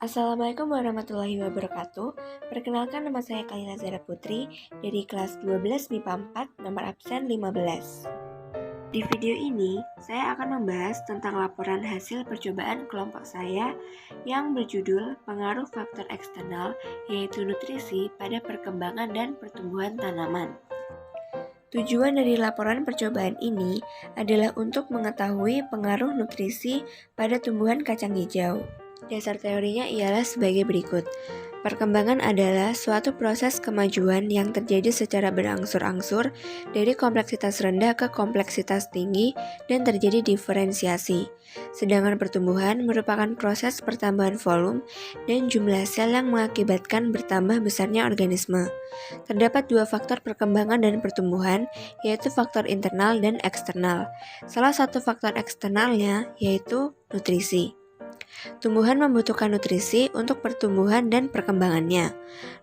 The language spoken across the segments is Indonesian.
Assalamualaikum warahmatullahi wabarakatuh. Perkenalkan, nama saya Kalila Zara Putri dari kelas 12 MIPA 4 nomor absen 15. Di video ini, saya akan membahas tentang laporan hasil percobaan kelompok saya yang berjudul Pengaruh Faktor Eksternal, yaitu nutrisi pada perkembangan dan pertumbuhan tanaman. Tujuan dari laporan percobaan ini adalah untuk mengetahui pengaruh nutrisi pada tumbuhan kacang hijau. Dasar teorinya ialah sebagai berikut. Perkembangan adalah suatu proses kemajuan yang terjadi secara berangsur-angsur dari kompleksitas rendah ke kompleksitas tinggi dan terjadi diferensiasi. Sedangkan pertumbuhan merupakan proses pertambahan volume dan jumlah sel yang mengakibatkan bertambah besarnya organisme. Terdapat dua faktor perkembangan dan pertumbuhan, yaitu faktor internal dan eksternal. Salah satu faktor eksternalnya yaitu nutrisi. Tumbuhan membutuhkan nutrisi untuk pertumbuhan dan perkembangannya.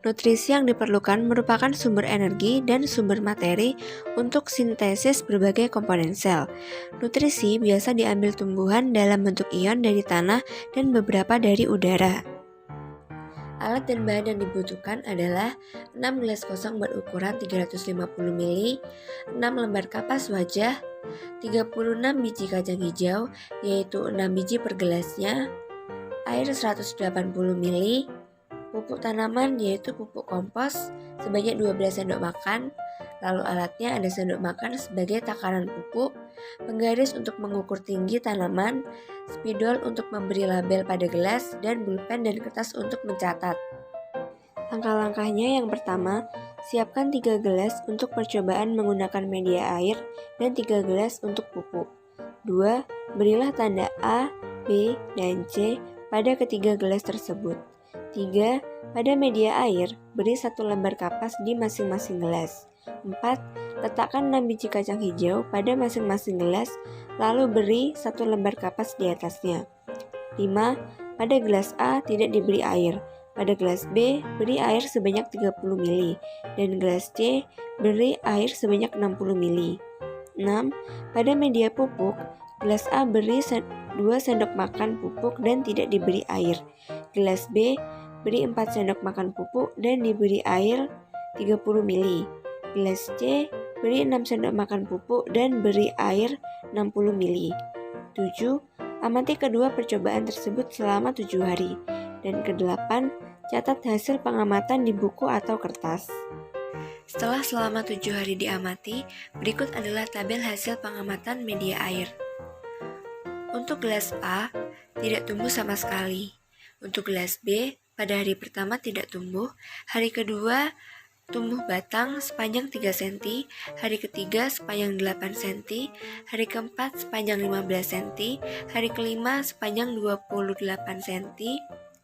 Nutrisi yang diperlukan merupakan sumber energi dan sumber materi untuk sintesis berbagai komponen sel. Nutrisi biasa diambil tumbuhan dalam bentuk ion dari tanah dan beberapa dari udara. Alat dan bahan yang dibutuhkan adalah 6 gelas kosong berukuran 350 ml, 6 lembar kapas wajah, 36 biji kacang hijau, yaitu 6 biji per gelasnya, air 180 ml, pupuk tanaman yaitu pupuk kompos sebanyak 12 sendok makan, lalu alatnya ada sendok makan sebagai takaran pupuk, penggaris untuk mengukur tinggi tanaman, spidol untuk memberi label pada gelas, dan pulpen dan kertas untuk mencatat. Langkah-langkahnya yang pertama, siapkan 3 gelas untuk percobaan menggunakan media air dan 3 gelas untuk pupuk. 2. Berilah tanda A, B, dan C pada ketiga gelas tersebut. 3. Pada media air, beri 1 lembar kapas di masing-masing gelas. 4. Letakkan 6 biji kacang hijau pada masing-masing gelas, lalu beri 1 lembar kapas di atasnya. 5. Pada gelas A tidak diberi air. Pada gelas B, beri air sebanyak 30 ml, dan gelas C, beri air sebanyak 60 ml. 6. Pada media pupuk, gelas A beri 2 sendok makan pupuk dan tidak diberi air. Gelas B beri 4 sendok makan pupuk dan diberi air 30 ml. Gelas C beri 6 sendok makan pupuk dan beri air 60 ml. 7. Amati kedua percobaan tersebut selama 7 hari. Dan ke-8, catat hasil pengamatan di buku atau kertas. Setelah selama 7 hari diamati, berikut adalah tabel hasil pengamatan media air. Untuk gelas A, tidak tumbuh sama sekali. Untuk gelas B, pada hari pertama tidak tumbuh, hari kedua tumbuh batang sepanjang 3 cm, hari ketiga sepanjang 8 cm, hari keempat sepanjang 15 cm, hari kelima sepanjang 28 cm,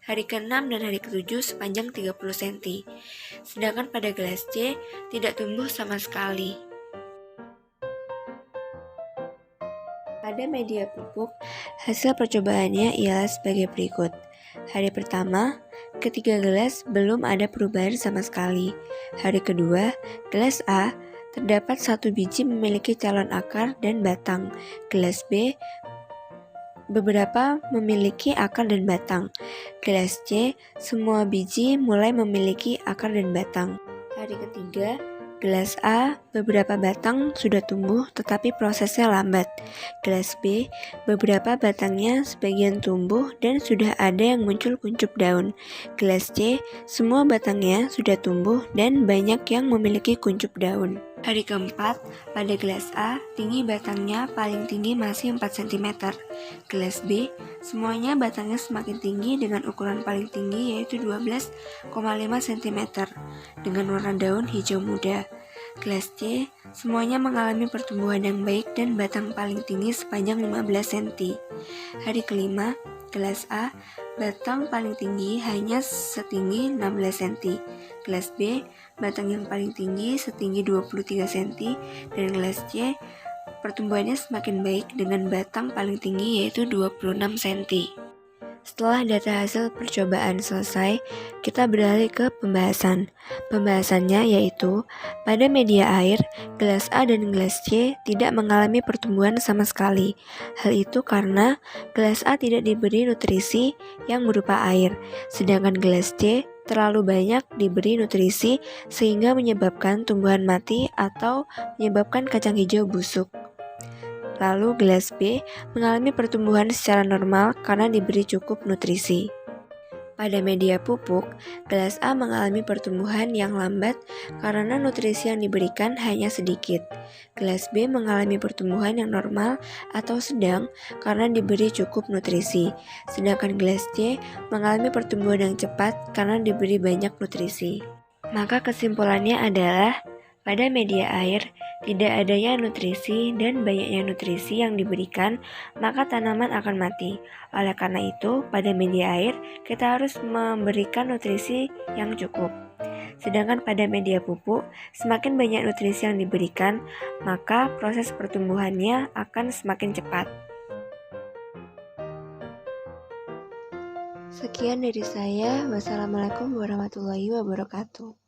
hari ke-6 dan hari ke-7 sepanjang 30 cm. Sedangkan pada gelas C tidak tumbuh sama sekali. Pada media pupuk, hasil percobaannya ialah sebagai berikut. Hari pertama, ketiga gelas belum ada perubahan sama sekali. Hari kedua, gelas A, terdapat 1 biji memiliki calon akar dan batang. Gelas B, beberapa memiliki akar dan batang. Gelas C, semua biji mulai memiliki akar dan batang. Hari ketiga, gelas A, beberapa batang sudah tumbuh tetapi prosesnya lambat. Gelas B, beberapa batangnya sebagian tumbuh dan sudah ada yang muncul kuncup daun. Gelas C, semua batangnya sudah tumbuh dan banyak yang memiliki kuncup daun. Hari keempat, pada gelas A, tinggi batangnya paling tinggi masih 4 cm. Gelas B, semuanya batangnya semakin tinggi dengan ukuran paling tinggi yaitu 12,5 cm dengan warna daun hijau muda. Gelas C, semuanya mengalami pertumbuhan yang baik dan batang paling tinggi sepanjang 15 cm. Hari kelima, gelas A, batang paling tinggi hanya setinggi 16 cm. Gelas B, batang yang paling tinggi setinggi 23 cm, dan gelas C, pertumbuhannya semakin baik dengan batang paling tinggi yaitu 26 cm. Setelah data hasil percobaan selesai, kita beralih ke pembahasan. Pembahasannya yaitu, pada media air, gelas A dan gelas C tidak mengalami pertumbuhan sama sekali. Hal itu karena gelas A tidak diberi nutrisi yang berupa air, sedangkan gelas C terlalu banyak diberi nutrisi sehingga menyebabkan tumbuhan mati atau menyebabkan kacang hijau busuk. Lalu gelas B mengalami pertumbuhan secara normal karena diberi cukup nutrisi. Pada media pupuk, gelas A mengalami pertumbuhan yang lambat karena nutrisi yang diberikan hanya sedikit. Gelas B mengalami pertumbuhan yang normal atau sedang karena diberi cukup nutrisi. Sedangkan gelas C mengalami pertumbuhan yang cepat karena diberi banyak nutrisi. Maka kesimpulannya adalah, pada media air, tidak adanya nutrisi dan banyaknya nutrisi yang diberikan, maka tanaman akan mati. Oleh karena itu, pada media air, kita harus memberikan nutrisi yang cukup. Sedangkan pada media pupuk, semakin banyak nutrisi yang diberikan, maka proses pertumbuhannya akan semakin cepat. Sekian dari saya. Wassalamualaikum warahmatullahi wabarakatuh.